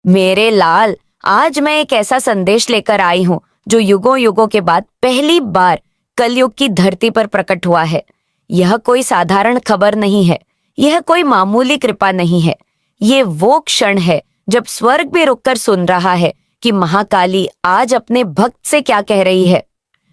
मेरे लाल, आज मैं एक ऐसा संदेश लेकर आई हूँ जो युगों युगों के बाद पहली बार कलयुग की धरती पर प्रकट हुआ है। यह कोई साधारण खबर नहीं है, यह कोई मामूली कृपा नहीं है। ये वो क्षण है जब स्वर्ग भी रुककर सुन रहा है कि महाकाली आज अपने भक्त से क्या कह रही है।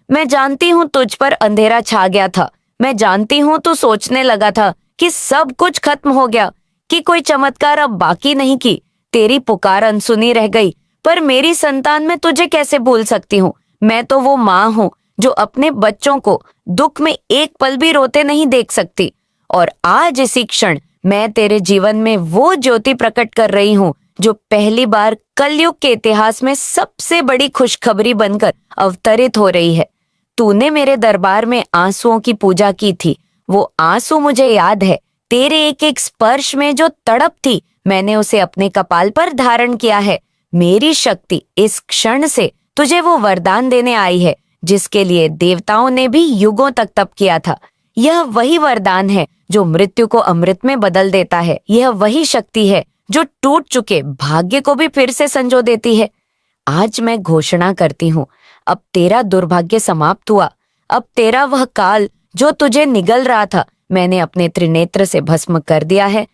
मैं जानती हूँ तुझ पर अंधेरा छा गया था। मैं जानती हूँ तू सोचने लगा था कि सब कुछ खत्म हो गया, कि कोई चमत्कार अब बाकी नहीं, की तेरी पुकार अनसुनी रह गई। पर मेरी संतान, मैं तुझे कैसे भूल सकती हूँ। मैं तो वो माँ हूँ जो अपने बच्चों को दुख में एक पल भी रोते नहीं देख सकती। और आज इसी क्षण मैं तेरे जीवन में वो ज्योति प्रकट कर रही हूँ जो पहली बार कलयुग के इतिहास में सबसे बड़ी खुशखबरी बनकर अवतरित हो रही है। तूने मेरे दरबार में आंसुओं की पूजा की थी। वो आंसू मुझे याद है। तेरे एक एक स्पर्श में जो तड़प थी, मैंने उसे अपने कपाल पर धारण किया है। मेरी शक्ति इस क्षण से तुझे वो वरदान देने आई है जिसके लिए देवताओं ने भी युगों तक तप किया था। यह वही वरदान है जो मृत्यु को अमृत में बदल देता है। यह वही शक्ति है जो टूट चुके भाग्य को भी फिर से संजो देती है। आज मैं घोषणा करती हूँ, अब तेरा दुर्भाग्य समाप्त हुआ। अब तेरा वह काल जो तुझे निगल रहा था, मैंने अपने त्रिनेत्र से भस्म कर दिया है।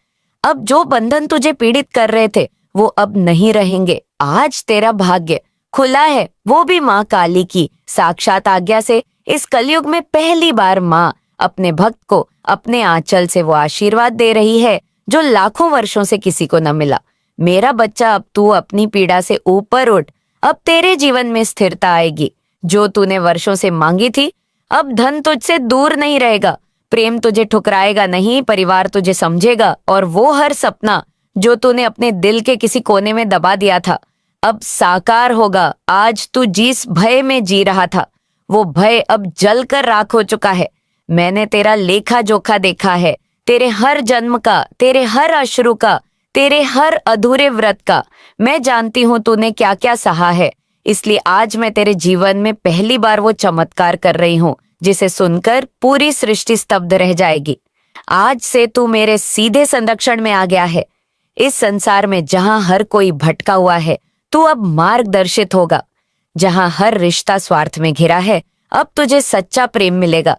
अब जो बंधन तुझे पीड़ित कर रहे थे वो अब नहीं रहेंगे। आज तेरा भाग्य खुला है, वो भी माँ काली की साक्षात आज्ञा से। इस कलयुग में पहली बार माँ अपने भक्त को अपने आंचल से वो आशीर्वाद दे रही है जो लाखों वर्षों से किसी को न मिला। मेरा बच्चा, अब तू अपनी पीड़ा से ऊपर उठ। अब तेरे जीवन में स्थिरता आएगी जो तूने वर्षों से मांगी थी। अब धन तुझसे दूर नहीं रहेगा, प्रेम तुझे ठुकराएगा नहीं, परिवार तुझे समझेगा। और वो हर सपना जो तूने अपने दिल के किसी कोने में दबा दिया था, अब साकार होगा। आज तू जिस भय में जी रहा था, वो भय अब जलकर राख हो चुका है। मैंने तेरा लेखा जोखा देखा है, तेरे हर जन्म का, तेरे हर अश्रु का, तेरे हर अधूरे व्रत का। मैं जानती हूँ तूने क्या क्या सहा है, इसलिए आज मैं तेरे जीवन में पहली बार वो चमत्कार कर रही हूँ जिसे सुनकर पूरी सृष्टि स्तब्ध रह जाएगी। आज से तू मेरे सीधे संरक्षण में आ गया है। इस संसार में जहाँ हर कोई भटका हुआ है, तू अब मार्गदर्शित होगा। जहाँ हर रिश्ता स्वार्थ में घिरा है, अब तुझे सच्चा प्रेम मिलेगा।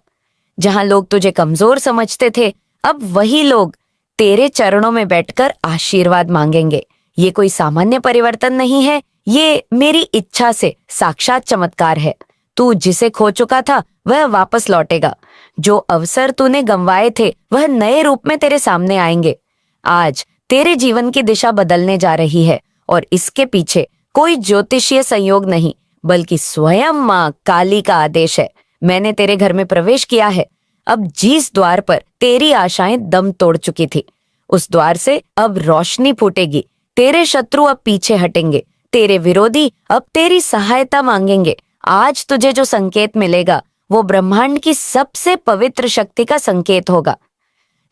जहाँ लोग तुझे कमजोर समझते थे, अब वही लोग तेरे चरणों में बैठकर आशीर्वाद मांगेंगे। ये कोई सामान्य परिवर्तन नहीं है, ये मेरी इच्छा से साक्षात चमत्कार है। तू जिसे खो चुका था वह वापस लौटेगा। जो अवसर तूने गंवाए थे वह नए रूप में तेरे सामने आएंगे। आज तेरे जीवन की दिशा बदलने जा रही है और इसके पीछे कोई ज्योतिषीय संयोग नहीं, बल्कि स्वयं माँ काली का आदेश है। मैंने तेरे घर में प्रवेश किया है। अब जिस द्वार पर तेरी आशाएं दम तोड़ चुकी थी, उस द्वार से अब रोशनी फूटेगी। तेरे शत्रु अब पीछे हटेंगे, तेरे विरोधी अब तेरी सहायता मांगेंगे। आज तुझे जो संकेत मिलेगा वो ब्रह्मांड की सबसे पवित्र शक्ति का संकेत होगा।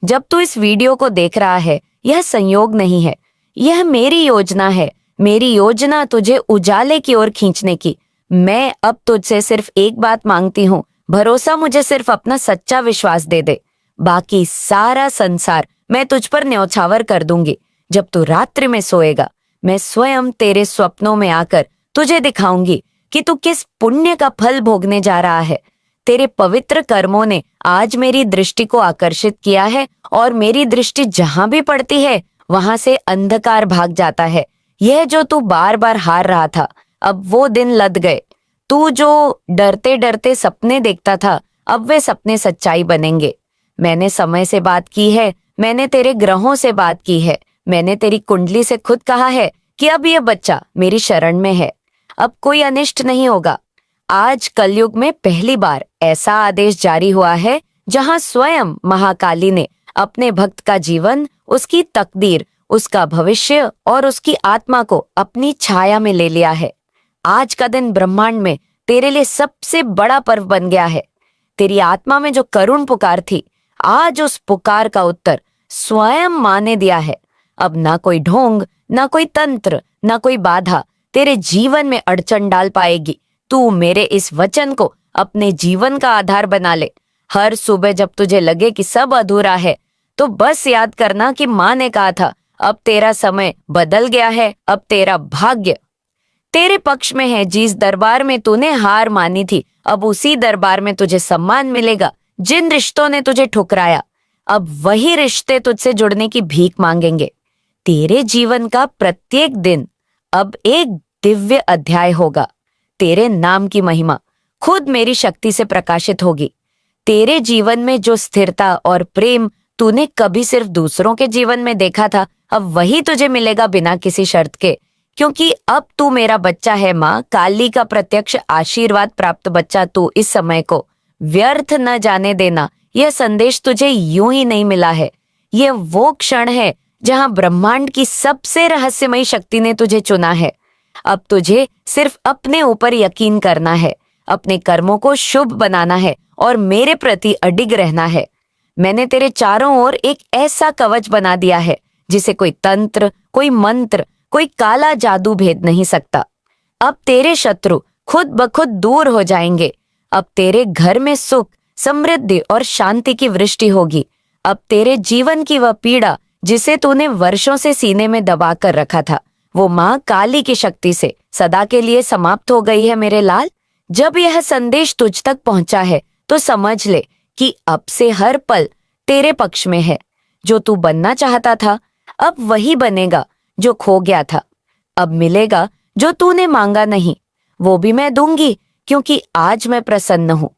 जब तू इस वीडियो को देख रहा है, यह संयोग नहीं है, यह मेरी योजना है। मेरी योजना तुझे उजाले की ओर खींचने की। मैं अब तुझसे सिर्फ एक बात मांगती हूँ, भरोसा मुझे सिर्फ अपना सच्चा विश्वास दे दे। बाकी सारा संसार मैं तुझ पर न्यौछावर कर दूंगी। जब तू रात्रि में सोएगा, मैं स्वयं तेरे स्वप्नों में आकर तुझे दिखाऊंगी कि तू किस पुण्य का फल भोगने जा रहा है। तेरे पवित्र कर्मों ने आज मेरी दृष्टि को आकर्षित किया है और मेरी दृष्टि जहां भी पड़ती है वहां से अंधकार भाग जाता है। यह जो तू बार बार हार रहा था, अब वो दिन लद गए। तू जो डरते डरते सपने देखता था, अब वे सपने सच्चाई बनेंगे। मैंने समय से बात की है, मैंने तेरे ग्रहों से बात की है, मैंने तेरी कुंडली से खुद कहा है कि अब यह बच्चा मेरी शरण में है। अब कोई अनिष्ट नहीं होगा। आज कलयुग में पहली बार ऐसा आदेश जारी हुआ है जहां स्वयं महाकाली ने अपने भक्त का जीवन, उसकी तकदीर, उसका भविष्य और उसकी आत्मा को अपनी छाया में ले लिया है। आज का दिन ब्रह्मांड में तेरे लिए सबसे बड़ा पर्व बन गया है। तेरी आत्मा में जो करुण पुकार थी, आज उस पुकार का उत्तर स्वयं मां ने दिया है। अब ना कोई ढोंग, ना कोई तंत्र, ना कोई बाधा तेरे जीवन में अड़चन डाल पाएगी। तू मेरे इस वचन को अपने जीवन का आधार बना ले। हर सुबह जब तुझे लगे कि सब अधूरा है, तो बस याद करना कि माँ ने कहा था, अब तेरा समय बदल गया है, अब तेरा भाग्य तेरे पक्ष में है। जिस दरबार में तूने हार मानी थी, अब उसी दरबार में तुझे सम्मान मिलेगा। जिन रिश्तों ने तुझे ठुकराया, अब वही रिश्ते तुझसे जुड़ने की भीख मांगेंगे। तेरे जीवन का प्रत्येक दिन अब एक दिव्य अध्याय होगा। तेरे नाम की महिमा खुद मेरी शक्ति से प्रकाशित होगी। तेरे जीवन में जो स्थिरता और प्रेम तूने कभी सिर्फ दूसरों के जीवन में देखा था, अब वही तुझे मिलेगा बिना किसी शर्त के, क्योंकि अब तू मेरा बच्चा है। माँ काली का प्रत्यक्ष आशीर्वाद प्राप्त बच्चा तू इस समय को व्यर्थ न जाने देना। यह संदेश तुझे यूं ही नहीं मिला है। यह वो क्षण है जहां ब्रह्मांड की सबसे रहस्यमयी शक्ति ने तुझे चुना है। अब तुझे सिर्फ अपने ऊपर यकीन करना है, अपने कर्मों को शुभ बनाना है और मेरे प्रति अडिग रहना है। मैंने तेरे चारों ओर एक ऐसा कवच बना दिया है जिसे कोई तंत्र, कोई मंत्र, कोई काला जादू भेद नहीं सकता। अब तेरे शत्रु खुद ब खुद दूर हो जाएंगे। अब तेरे घर में सुख, समृद्धि और शांति की वृष्टि होगी। अब तेरे जीवन की वह पीड़ा जिसे तूने वर्षों से सीने में दबा कर रखा था, वो माँ काली की शक्ति से सदा के लिए समाप्त हो गई है मेरे लाल। जब यह संदेश तुझ तक पहुंचा है तो समझ ले कि अब से हर पल तेरे पक्ष में है। जो तू बनना चाहता था अब वही बनेगा जो खो गया था। अब मिलेगा जो तूने मांगा नहीं, वो भी मैं दूंगी, क्योंकि आज मैं प्रसन्न हूं।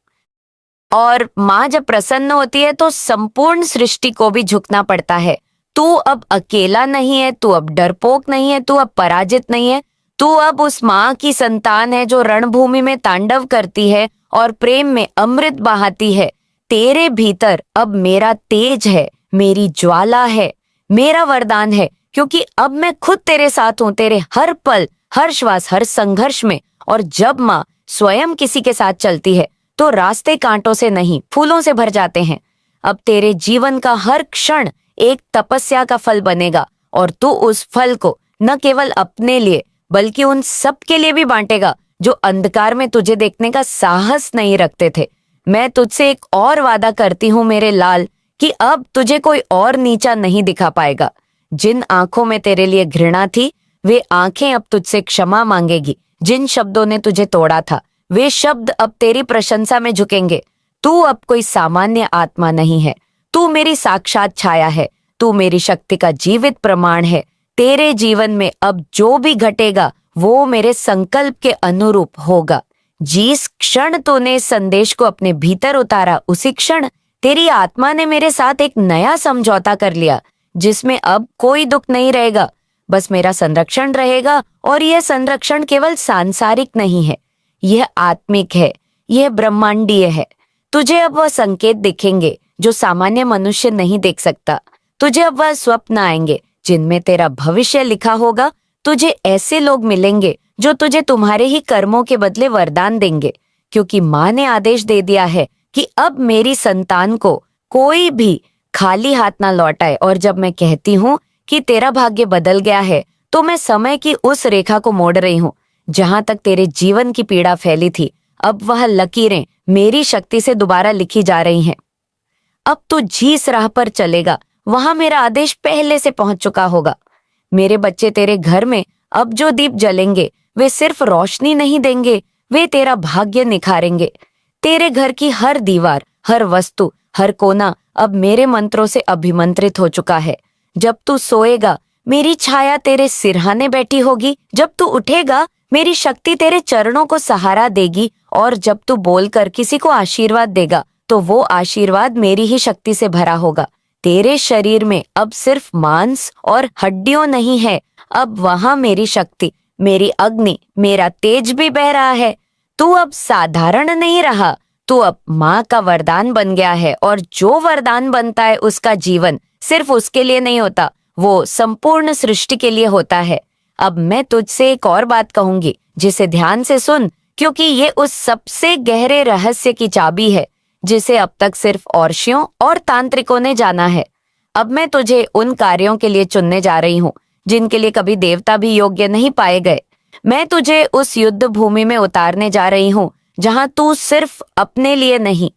और माँ जब प्रसन्न होती है तो संपूर्ण सृष्टि को भी झुकना पड़ता है। तू अब अकेला नहीं है, तू अब डरपोक नहीं है, तू अब पराजित नहीं है। तू अब उस माँ की संतान है जो रणभूमि में तांडव करती है और प्रेम में अमृत बहाती है। तेरे भीतर अब मेरा तेज है, मेरी ज्वाला है, मेरा वरदान है, क्योंकि अब मैं खुद तेरे साथ हूं, तेरे हर पल, हर श्वास, हर संघर्ष में। और जब माँ स्वयं किसी के साथ चलती है तो रास्ते कांटों से नहीं, फूलों से भर जाते हैं। अब तेरे जीवन का हर क्षण एक तपस्या का फल बनेगा और तू उस फल को न केवल अपने लिए बल्कि उन सब के लिए भी बांटेगा जो अंधकार में तुझे देखने का साहस नहीं रखते थे। मैं तुझसे एक और वादा करती हूँ मेरे लाल कि अब तुझे कोई और नीचा नहीं दिखा पाएगा। जिन आंखों में तेरे लिए घृणा थी, वे आंखें अब तुझसे क्षमा मांगेगी। जिन शब्दों ने तुझे तोड़ा था, वे शब्द अब तेरी प्रशंसा में झुकेंगे। तू अब कोई सामान्य आत्मा नहीं है, तू मेरी साक्षात छाया है, तू मेरी शक्ति का जीवित प्रमाण है। तेरे जीवन में अब जो भी घटेगा वो मेरे संकल्प के अनुरूप होगा। जिस क्षण तूने इस संदेश को अपने भीतर उतारा, उसी क्षण तेरी आत्मा ने मेरे साथ एक नया समझौता कर लिया, जिसमें अब कोई दुख नहीं रहेगा, बस मेरा संरक्षण रहेगा। और यह संरक्षण केवल सांसारिक नहीं है, यह आत्मिक है, यह ब्रह्मांडीय है। तुझे अब वह संकेत दिखेंगे जो सामान्य मनुष्य नहीं देख सकता। तुझे अब वह स्वप्न आएंगे जिनमें तेरा भविष्य लिखा होगा। तुझे ऐसे लोग मिलेंगे जो तुझे तुम्हारे ही कर्मों के बदले वरदान देंगे, क्योंकि माँ ने आदेश दे दिया है कि अब मेरी संतान को कोई भी खाली हाथ ना लौटाए। और जब मैं कहती हूँ कि तेरा भाग्य बदल गया है, तो मैं समय की उस रेखा को मोड़ रही हूँ जहां तक तेरे जीवन की पीड़ा फैली थी। अब वह लकीरें मेरी शक्ति से दोबारा लिखी जा रही हैं। अब तू जिस राह पर चलेगा वहां मेरा आदेश पहले से पहुंच चुका होगा। मेरे बच्चे, तेरे घर में अब जो दीप जलेंगे वे सिर्फ रोशनी नहीं देंगे, वे तेरा भाग्य निखारेंगे। तेरे घर की हर दीवार, हर वस्तु, हर कोना अब मेरे मंत्रों से अभिमंत्रित हो चुका है। जब तू सोएगा मेरी छाया तेरे सिरहाने बैठी होगी, जब तू उठेगा मेरी शक्ति तेरे चरणों को सहारा देगी, और जब तू बोलकर किसी को आशीर्वाद देगा तो वो आशीर्वाद मेरी ही शक्ति से भरा होगा। तेरे शरीर में अब सिर्फ मांस और हड्डियों नहीं है, अब वहां मेरी शक्ति, मेरी अग्नि, मेरा तेज भी बह रहा है। तू अब साधारण नहीं रहा, तू अब माँ का वरदान बन गया है। और जो वरदान बनता है उसका जीवन सिर्फ उसके लिए नहीं होता, वो संपूर्ण सृष्टि के लिए होता है। अब मैं तुझसे एक और बात कहूंगी, जिसे ध्यान से सुन, क्योंकि ये उस सबसे गहरे रहस्य की चाबी है जिसे अब तक सिर्फ औरशियों और तांत्रिकों ने जाना है। अब मैं तुझे उन कार्यों के लिए चुनने जा रही हूँ जिनके लिए कभी देवता भी योग्य नहीं पाए गए। मैं तुझे उस युद्ध भूमि में उतारने जा रही हूँ जहां तू सिर्फ अपने लिए नहीं,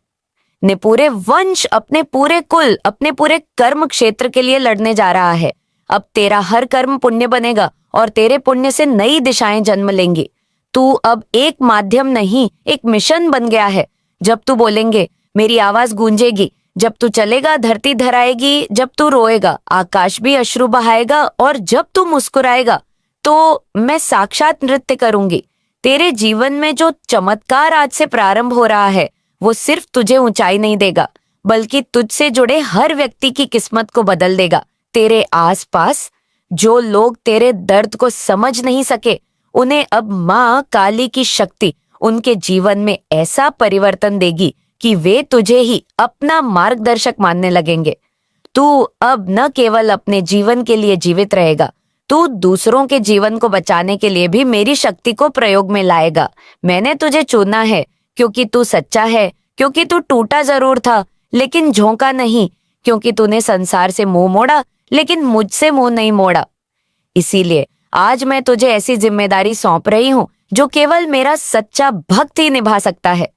ने पूरे वंश, अपने पूरे कुल, अपने पूरे कर्म क्षेत्र के लिए लड़ने जा रहा है। अब तेरा हर कर्म पुण्य बनेगा और तेरे पुण्य से नई दिशाएं जन्म लेंगी। तू अब एक माध्यम नहीं, एक मिशन बन गया है। जब तू बोलेंगे मेरी आवाज गूंजेगी, जब तू चलेगा धरती धराएगी, जब तू रोएगा आकाश भी अश्रु बहाएगा, और जब तू मुस्कुराएगा तो मैं साक्षात नृत्य करूंगी। तेरे जीवन में जो चमत्कार आज से प्रारंभ हो रहा है वो सिर्फ तुझे ऊंचाई नहीं देगा, बल्कि तुझसे जुड़े हर व्यक्ति की किस्मत को बदल देगा। तेरे आसपास जो लोग तेरे दर्द को समझ नहीं सके, उन्हें अब माँ काली की शक्ति उनके जीवन में ऐसा परिवर्तन देगी कि वे तुझे ही अपना मार्गदर्शक मानने लगेंगे। तू अब न केवल अपने जीवन के लिए जीवित रहेगा, तू दूसरों के जीवन को बचाने के लिए भी मेरी शक्ति को प्रयोग में लाएगा। मैंने तुझे चुना है क्योंकि तू सच्चा है, क्योंकि तू टूटा जरूर था लेकिन झोंका नहीं, क्योंकि तूने संसार से मुंह मोड़ा लेकिन मुझसे मुंह नहीं मोड़ा। इसीलिए आज मैं तुझे ऐसी जिम्मेदारी सौंप रही हूं जो केवल मेरा सच्चा भक्त ही निभा सकता है।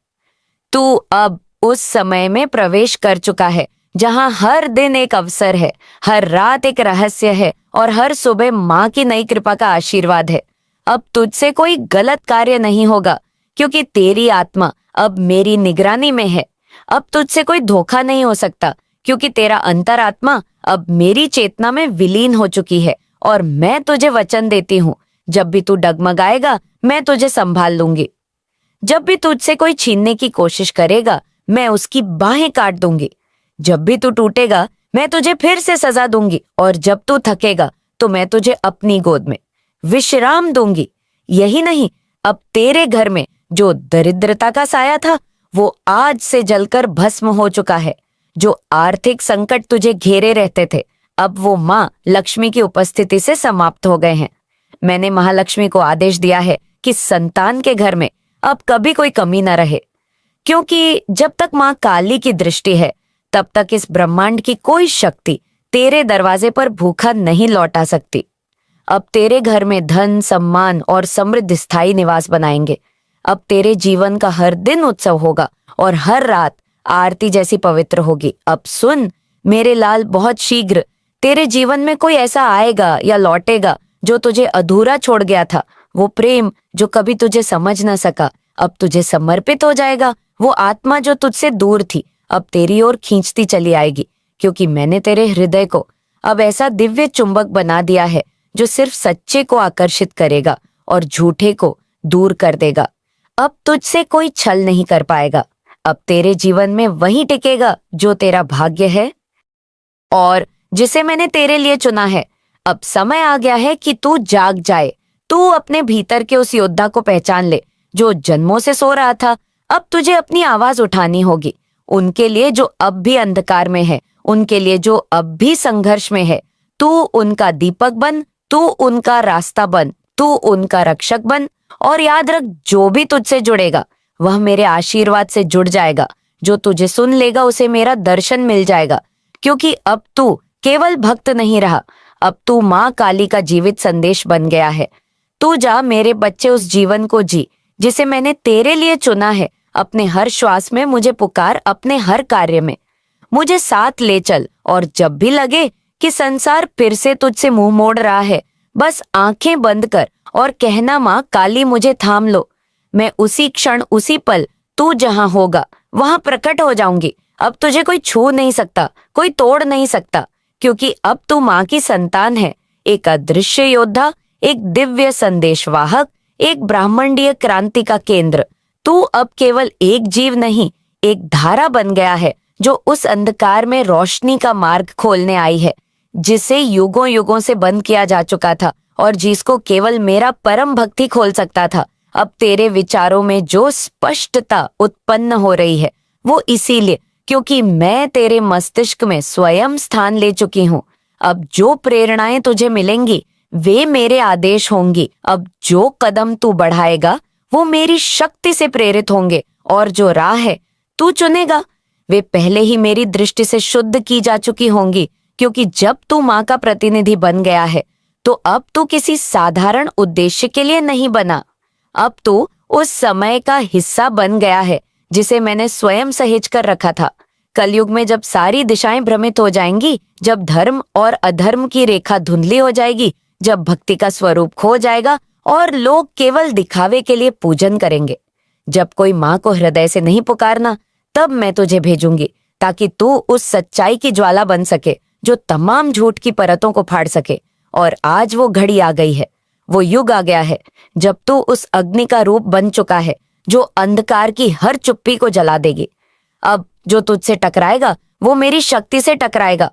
तू अब उस समय में प्रवेश कर चुका है जहां हर दिन एक अवसर है, हर रात एक रहस्य है और हर सुबह माँ की नई कृपा का आशीर्वाद है। अब तुझसे कोई गलत कार्य नहीं होगा क्योंकि तेरी आत्मा अब मेरी निगरानी में है। अब तुझसे कोई धोखा नहीं हो सकता क्योंकि तेरा अंतरात्मा अब मेरी चेतना में विलीन हो चुकी है, और मैं तुझे वचन देती हूँ जब भी तू डगमगाएगा मैं तुझे संभाल लूंगी। जब भी तुझसे कोई छीनने की कोशिश करेगा मैं उसकी बाहें काट दूंगी। जब भी तू टूटेगा मैं तुझे फिर से सजा दूंगी, और जब तू थकेगा तो मैं तुझे अपनी गोद में विश्राम दूंगी। यही नहीं, अब तेरे घर में जो दरिद्रता का साया था वो आज से जलकर भस्म हो चुका है। जो आर्थिक संकट तुझे घेरे रहते थे अब वो माँ लक्ष्मी की उपस्थिति से समाप्त हो गए हैं। मैंने महालक्ष्मी को आदेश दिया है कि संतान के घर में अब कभी कोई कमी न रहे, क्योंकि जब तक माँ काली की दृष्टि है तब तक इस ब्रह्मांड की कोई शक्ति तेरे दरवाजे पर भूखा नहीं लौटा सकती। अब तेरे घर में धन, सम्मान और समृद्ध स्थायी निवास बनाएंगे। अब तेरे जीवन का हर दिन उत्सव होगा और हर रात आरती जैसी पवित्र होगी। अब सुन मेरे लाल, बहुत शीघ्र तेरे जीवन में कोई ऐसा आएगा या लौटेगा जो तुझे अधूरा छोड़ गया था। वो प्रेम जो कभी तुझे समझ न सका अब तुझे समर्पित हो जाएगा। वो आत्मा जो तुझसे दूर थी अब तेरी ओर खींचती चली आएगी, क्योंकि मैंने तेरे हृदय को अब ऐसा दिव्य चुंबक बना दिया है जो सिर्फ सच्चे को आकर्षित करेगा और झूठे को दूर कर देगा। अब तुझसे कोई छल नहीं कर पाएगा। अब तेरे जीवन में वही टिकेगा जो तेरा भाग्य है और जिसे मैंने तेरे लिए चुना है। अब समय आ गया है कि तू जाग जाए। तू अपने भीतर के उस योद्धा को पहचान ले जो जन्मों से सो रहा था। अब तुझे अपनी आवाज उठानी होगी उनके लिए जो अब भी अंधकार में है, उनके लिए जो अब भी संघर्ष में है। तू उनका दीपक बन, तू उनका रास्ता बन, तू उनका रक्षक बन। और याद रख, जो भी तुझसे जुड़ेगा वह मेरे आशीर्वाद से जुड़ जाएगा। जो तुझे सुन लेगा उसे मेरा दर्शन मिल जाएगा, क्योंकि अब तू केवल भक्त नहीं रहा, अब तू माँ काली का जीवित संदेश बन गया है। तू जा मेरे बच्चे, उस जीवन को जी जिसे मैंने तेरे लिए चुना है। अपने हर श्वास में मुझे पुकार, अपने हर कार्य में मुझे साथ ले चल। और जब भी लगे कि संसार फिर से तुझसे मुंह मोड़ रहा है, बस आंखें बंद कर और कहना, माँ काली मुझे थाम लो। मैं उसी क्षण, उसी पल तू जहां होगा वहां प्रकट हो जाऊंगी। अब तुझे कोई छू नहीं सकता, कोई तोड़ नहीं सकता, क्योंकि अब तू माँ की संतान है। एक अदृश्य योद्धा, एक दिव्य संदेशवाहक, एक ब्रह्मांडीय क्रांति का केंद्र। तू अब केवल एक जीव नहीं, एक धारा बन गया है जो उस अंधकार में रोशनी का मार्ग खोलने आई है, जिसे युगों युगों से बंद किया जा चुका था और जिसको केवल मेरा परम भक्ति खोल सकता था। अब तेरे विचारों में जो स्पष्टता उत्पन्न हो रही है वो इसीलिए क्योंकि मैं तेरे मस्तिष्क में स्वयं स्थान ले चुकी हूँ। अब जो प्रेरणाएं तुझे मिलेंगी वे मेरे आदेश होंगी। अब जो कदम तू बढ़ाएगा वो मेरी शक्ति से प्रेरित होंगे, और जो राह है तू चुनेगा वे पहले ही मेरी दृष्टि से शुद्ध की जा चुकी होंगी। क्योंकि जब तू माँ का प्रतिनिधि बन गया है तो अब तू किसी साधारण उद्देश्य के लिए नहीं बना, अब तू उस समय का हिस्सा बन गया है जिसे मैंने स्वयं सहेज कर रखा था। कलयुग में जब सारी दिशाएं भ्रमित हो जाएंगी, जब धर्म और अधर्म की रेखा धुंधली हो जाएगी, जब भक्ति का स्वरूप खो जाएगा और लोग केवल दिखावे के लिए पूजन करेंगे, जब कोई माँ को हृदय से नहीं पुकारना, तब मैं तुझे भेजूंगी ताकि तू उस सच्चाई की ज्वाला बन सके जो तमाम झूठ की परतों को फाड़ सके। और आज वो घड़ी आ गई है, वो युग आ गया है जब तू उस अग्नि का रूप बन चुका है जो अंधकार की हर चुप्पी को जला देगी। अब जो तुझसे टकराएगा वो मेरी शक्ति से टकराएगा।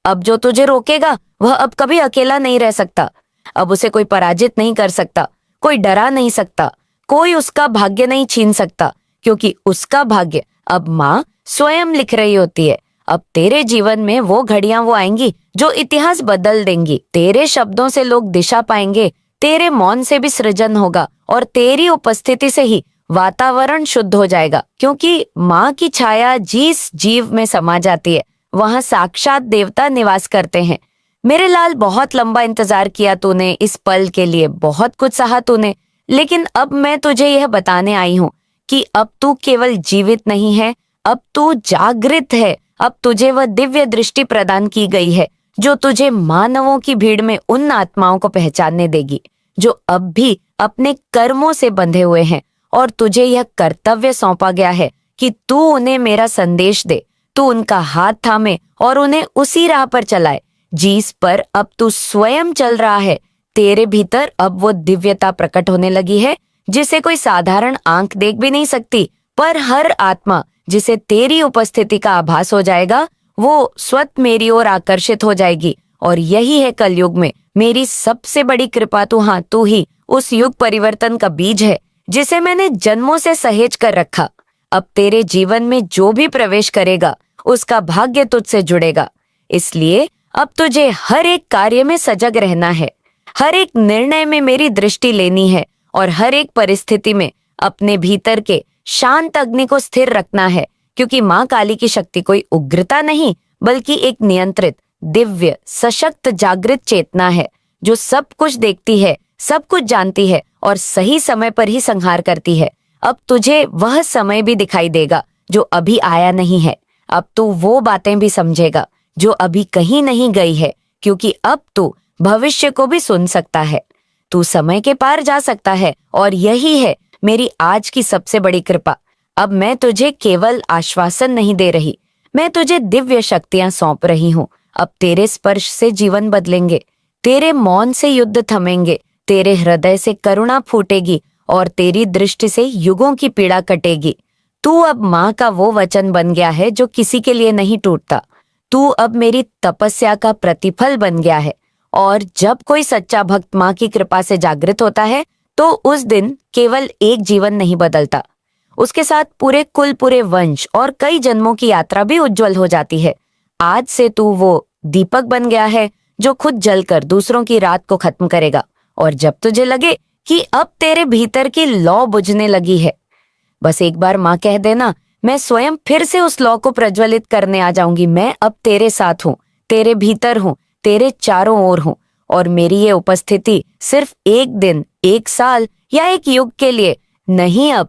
अब जो तुझे रोकेगा वह अब कभी अकेला नहीं रह सकता। अब उसे कोई पराजित नहीं कर सकता, कोई डरा नहीं सकता, कोई उसका भाग्य नहीं छीन सकता, क्योंकि उसका भाग्य अब माँ स्वयं लिख रही होती है। अब तेरे जीवन में वो घड़ियां वो आएंगी जो इतिहास बदल देंगी। तेरे शब्दों से लोग दिशा पाएंगे, तेरे मौन से भी सृजन होगा और तेरी उपस्थिति से ही वातावरण शुद्ध हो जाएगा, क्योंकि माँ की छाया जिस जीव में समा जाती है वहां साक्षात देवता निवास करते हैं। मेरे लाल, बहुत लंबा इंतजार किया तूने इस पल के लिए, बहुत कुछ सहा तूने, लेकिन अब मैं तुझे यह बताने आई हूँ कि अब तू केवल जीवित नहीं है, अब तू जागृत है। अब तुझे वह दिव्य दृष्टि प्रदान की गई है जो तुझे मानवों की भीड़ में उन आत्माओं को पहचानने देगी जो अब भी अपने कर्मों से बंधे हुए हैं, और तुझे यह कर्तव्य सौंपा गया है कि तू उन्हें मेरा संदेश दे, तू उनका हाथ थामे और उन्हें उसी राह पर चलाए जिस पर अब तू स्वयं चल रहा है। तेरे भीतर अब वो दिव्यता प्रकट होने लगी है जिसे कोई साधारण आंख देख भी नहीं सकती, पर हर आत्मा जिसे तेरी उपस्थिति का आभास हो जाएगा वो स्वतः मेरी ओर आकर्षित हो जाएगी। और यही है कलयुग में मेरी सबसे बड़ी कृपा। तू ही उस युग परिवर्तन का बीज है जिसे मैंने जन्मों से सहेज कर रखा। अब तेरे जीवन में जो भी प्रवेश करेगा उसका भाग्य तुझसे जुड़ेगा। इसलिए अब तुझे हर एक कार्य में सजग रहना है, हर एक निर्णय में मेरी दृष्टि लेनी है और हर एक परिस्थिति में अपने भीतर के शांत अग्नि को स्थिर रखना है, क्योंकि माँ काली की शक्ति कोई उग्रता नहीं बल्कि एक नियंत्रित, दिव्य, सशक्त, जागृत चेतना है जो सब कुछ देखती है, सब कुछ जानती है और सही समय पर ही संहार करती है। अब तुझे वह समय भी दिखाई देगा जो अभी आया नहीं है। अब तू वो बातें भी समझेगा जो अभी कहीं नहीं गई है, क्योंकि अब तू भविष्य को भी सुन सकता है। तू समय के पार जा सकता है और यही है मेरी आज की सबसे बड़ी कृपा। अब मैं तुझे केवल आश्वासन नहीं दे रही, मैं तुझे दिव्य शक्तियां सौंप रही हूँ। अब तेरे स्पर्श से जीवन बदलेंगे, तेरे मौन से युद्ध थमेंगे, तेरे हृदय से करुणा फूटेगी और तेरी दृष्टि से युगों की पीड़ा कटेगी। तू अब माँ का वो वचन बन गया है जो किसी के लिए नहीं टूटता। तू अब मेरी तपस्या का प्रतिफल बन गया है। और जब कोई सच्चा भक्त माँ की कृपा से जागृत होता है तो उस दिन केवल एक जीवन नहीं बदलता, उसके साथ पूरे कुल, पूरे वंश और कई जन्मों की यात्रा भी उज्जवल हो जाती है। आज से तू वो दीपक बन गया है जो खुद जलकर दूसरों की रात को खत्म करेगा। और जब तुझे लगे कि अब तेरे भीतर की लौ बुझने लगी है, बस एक बार माँ कह देना, मैं स्वयं फिर से उस लौ को प्रज्वलित करने आ जाऊंगी। मैं अब तेरे साथ हूँ, तेरे भीतर हूँ, तेरे चारों ओर हूँ। और मेरी ये उपस्थिति सिर्फ एक दिन, एक साल या एक युग के लिए नहीं, अब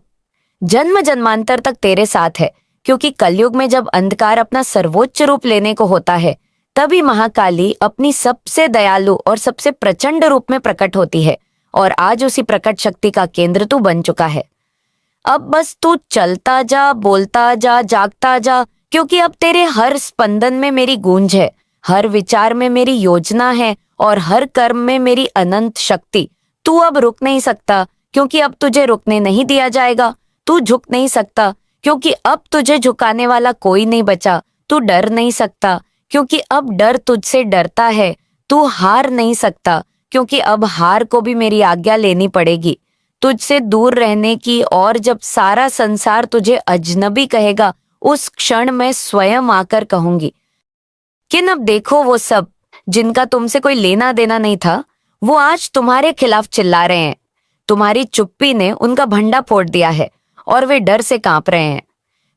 जन्म जन्मांतर तक तेरे साथ है। क्योंकि कलयुग में जब अंधकार अपना सर्वोच्च रूप लेने को होता है, तभी महाकाली अपनी सबसे दयालु और सबसे प्रचंड रूप में प्रकट होती है। और आज उसी प्रकट शक्ति का केंद्र तू बन चुका है। अब बस तू चलता जा, बोलता जा, जागता जा, क्योंकि अब तेरे हर स्पंदन में मेरी गूंज है, हर विचार में मेरी योजना है और हर कर्म में मेरी अनंत शक्ति। तू अब रुक नहीं सकता, क्योंकि अब तुझे रुकने नहीं दिया जाएगा। तू झुक नहीं सकता, क्योंकि अब तुझे झुकाने वाला कोई नहीं बचा। तू डर नहीं सकता, क्योंकि अब डर तुझसे डरता है। तू हार नहीं सकता, क्योंकि अब हार को भी मेरी आज्ञा लेनी पड़ेगी तुझसे दूर रहने की। और जब सारा संसार तुझे अजनबी कहेगा, उस क्षण मैं स्वयं आकर कहूंगी, किन अब देखो वो सब जिनका तुमसे कोई लेना देना नहीं था, वो आज तुम्हारे खिलाफ चिल्ला रहे हैं। तुम्हारी चुप्पी ने उनका भंडा फोड़ दिया है और वे डर से कांप रहे हैं।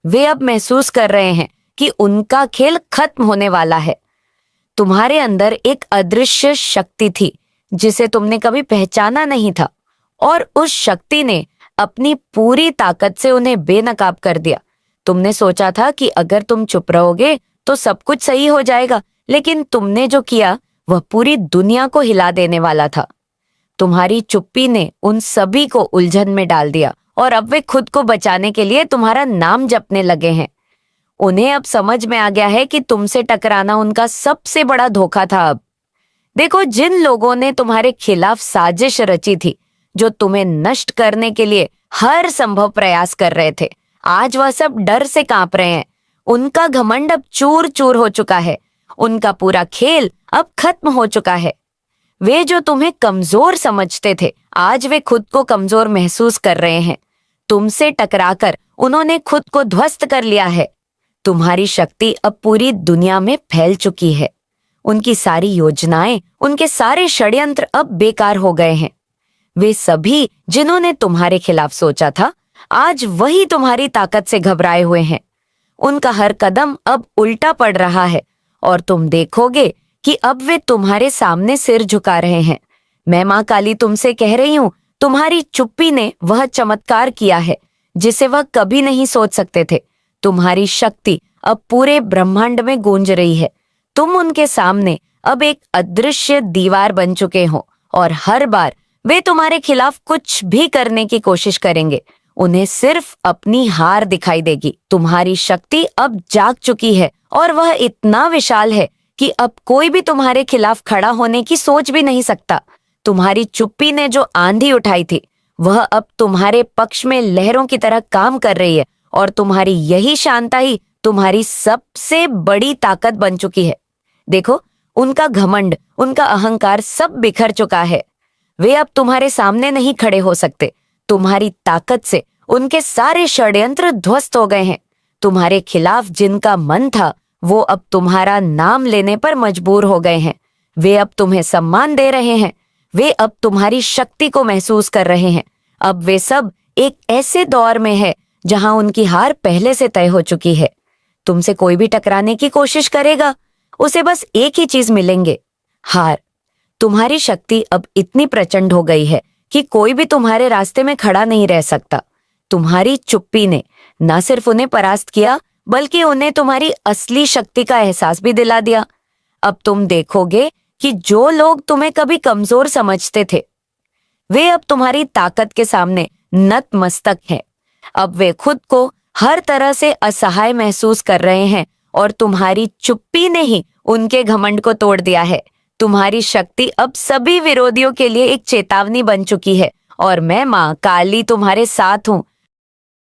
वे अब महसूस कर रहे हैं कि उनका खेल खत्म होने वाला है। तुम्हारे अंदर एक अदृश्य शक्ति थी जिसे तुमने कभी पहचाना नहीं था, और उस शक्ति ने अपनी पूरी ताकत से उन्हें बेनकाब कर दिया। तुमने सोचा था कि अगर तुम चुप रहोगे तो सब कुछ सही हो जाएगा, लेकिन तुमने जो किया वह पूरी दुनिया को हिला देने वाला था। तुम्हारी चुप्पी ने उन सभी को उलझन में डाल दिया और अब वे खुद को बचाने के लिए तुम्हारा नाम जपने लगे हैं। उन्हें अब समझ में आ गया है कि तुमसे टकराना उनका सबसे बड़ा धोखा था। अब देखो, जिन लोगों ने तुम्हारे खिलाफ साजिश रची थी, जो तुम्हें नष्ट करने के लिए हर संभव प्रयास कर रहे थे, आज वह सब डर से कांप रहे हैं। उनका घमंड अब चूर चूर हो चुका है। उनका पूरा खेल अब खत्म हो चुका है। वे जो तुम्हें कमजोर समझते थे, आज वे खुद को कमजोर महसूस कर रहे हैं। तुमसे टकराकर उन्होंने खुद को ध्वस्त कर लिया है। तुम्हारी शक्ति अब पूरी दुनिया में फैल चुकी है। उनकी सारी योजनाएं, उनके सारे षड्यंत्र अब बेकार हो गए हैं। वे सभी जिन्होंने तुम्हारे खिलाफ सोचा था, आज वही तुम्हारी ताकत से घबराए हुए हैं। उनका हर कदम अब उल्टा पड़ रहा है और तुम देखोगे कि अब वे तुम्हारे सामने सिर झुका रहे हैं। मैं मां काली तुमसे कह रही हूं, तुम्हारी चुप्पी ने वह चमत्कार किया है जिसे वह कभी नहीं सोच सकते थे। तुम्हारी शक्ति अब पूरे ब्रह्मांड में गूंज रही है। तुम उनके सामने अब एक अदृश्य दीवार बन चुके हो और हर बार वे तुम्हारे खिलाफ कुछ भी करने की कोशिश करेंगे, उन्हें सिर्फ अपनी हार दिखाई देगी। तुम्हारी शक्ति अब जाग चुकी है और वह इतना विशाल है कि अब कोई भी तुम्हारे खिलाफ खड़ा होने की सोच भी नहीं सकता। तुम्हारी चुप्पी ने जो आंधी उठाई थी, वह अब तुम्हारे पक्ष में लहरों की तरह काम कर रही है और तुम्हारी यही शांता ही तुम्हारी सबसे बड़ी ताकत बन चुकी है। देखो, उनका घमंड, उनका अहंकार सब बिखर चुका है। वे अब तुम्हारे सामने नहीं खड़े हो सकते। तुम्हारी ताकत से उनके सारे षड्यंत्र ध्वस्त हो गए हैं। तुम्हारे खिलाफ जिनका मन था, वो अब तुम्हारा नाम लेने पर मजबूर हो गए हैं। वे अब तुम्हें सम्मान दे रहे हैं। वे अब तुम्हारी शक्ति को महसूस कर रहे हैं। अब वे सब एक ऐसे दौर में है जहां उनकी हार पहले से तय हो चुकी है। तुमसे कोई भी टकराने की कोशिश करेगा, उसे बस एक ही चीज मिलेंगे, हार। तुम्हारी शक्ति अब इतनी प्रचंड हो गई है कि कोई भी तुम्हारे रास्ते में खड़ा नहीं रह सकता। तुम्हारी चुप्पी ने न सिर्फ उन्हें परास्त किया, बल्कि उन्हें तुम्हारी असली शक्ति का एहसास भी दिला दिया। अब तुम देखोगे कि जो लोग तुम्हें कभी कमजोर समझते थे, वे अब तुम्हारी ताकत के सामने नतमस्तक हैं। अब वे खुद को हर तरह से असहाय महसूस कर रहे हैं और तुम्हारी चुप्पी ने ही उनके घमंड को तोड़ दिया है। तुम्हारी शक्ति अब सभी विरोधियों के लिए एक चेतावनी बन चुकी है और मैं मां काली तुम्हारे साथ हूं।